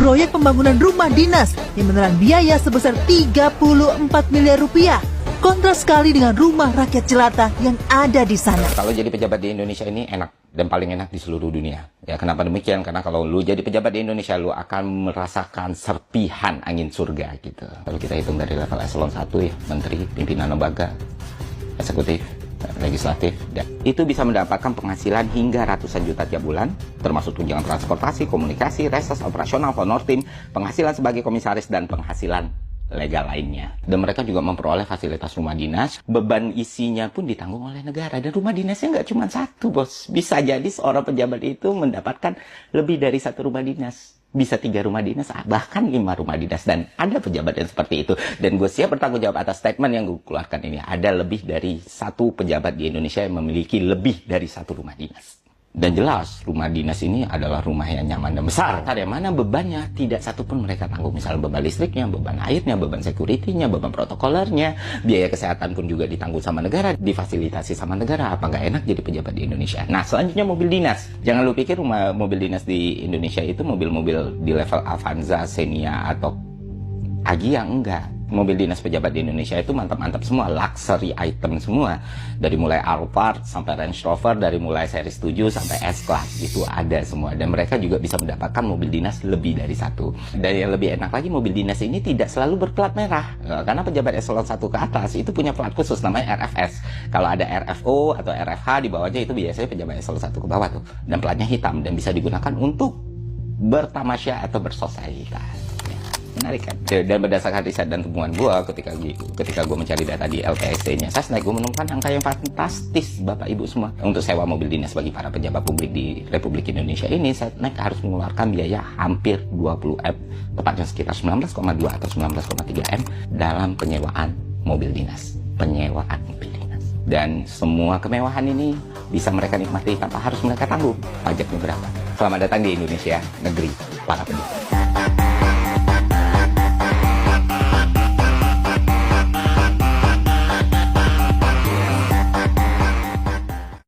proyek pembangunan rumah dinas yang menelan biaya sebesar 34 miliar rupiah. Kontras sekali dengan rumah rakyat jelata yang ada di sana. Kalau jadi pejabat di Indonesia ini enak dan paling enak di seluruh dunia. Ya, kenapa demikian? Karena kalau lu jadi pejabat di Indonesia, lu akan merasakan serpihan angin surga gitu. Kalau kita hitung dari level eselon 1 ya, menteri, pimpinan lembaga, eksekutif, legislatif, dan itu bisa mendapatkan penghasilan hingga ratusan juta tiap bulan, termasuk tunjangan transportasi, komunikasi, reses, operasional, honor tim, penghasilan sebagai komisaris, dan penghasilan legal lainnya. Dan mereka juga memperoleh fasilitas rumah dinas, beban isinya pun ditanggung oleh negara. Dan rumah dinasnya nggak cuma satu, bos. Bisa jadi seorang pejabat itu mendapatkan lebih dari satu rumah dinas. Bisa 3 rumah dinas, bahkan 5 rumah dinas. Dan ada pejabat yang seperti itu. Dan gue siap bertanggung jawab atas statement yang gue keluarkan ini. Ada lebih dari 1 pejabat di Indonesia yang memiliki lebih dari 1 rumah dinas. Dan jelas, rumah dinas ini adalah rumah yang nyaman dan besar. Yang mana bebannya tidak satu pun mereka tanggung. Misalnya beban listriknya, beban airnya, beban security-nya, beban protokolernya, biaya kesehatan pun juga ditanggung sama negara, difasilitasi sama negara. Apa nggak enak jadi pejabat di Indonesia? Nah, selanjutnya mobil dinas. Jangan lu pikir mobil dinas di Indonesia itu mobil-mobil di level Avanza, Xenia, atau Agya, enggak. Mobil dinas pejabat di Indonesia itu mantap-mantap semua, luxury item semua. Dari mulai Alphard sampai Range Rover, dari mulai seri 7 sampai S-Class, itu ada semua. Dan mereka juga bisa mendapatkan mobil dinas lebih dari 1. Dan yang lebih enak lagi, mobil dinas ini tidak selalu berplat merah. Karena pejabat eselon 1 ke atas itu punya plat khusus namanya RFS. Kalau ada RFO atau RFH di bawahnya itu biasanya pejabat eselon 1 ke bawah tuh. Dan platnya hitam dan bisa digunakan untuk bertamasya atau bersosialitas. Menarik kan? Dan berdasarkan riset dan temuan gue ketika gue mencari data di LPSC-nya SASNEC, gue menemukan angka yang fantastis Bapak Ibu semua. Untuk sewa mobil dinas bagi para pejabat publik di Republik Indonesia ini, SASNEC harus mengeluarkan biaya hampir 20 M, tepatnya sekitar 19,2 atau 19,3 M dalam penyewaan mobil dinas. Penyewaan mobil dinas. Dan semua kemewahan ini bisa mereka nikmati tanpa harus mereka tanggung pajaknya berapa. Selamat datang di Indonesia, negeri para pejabat.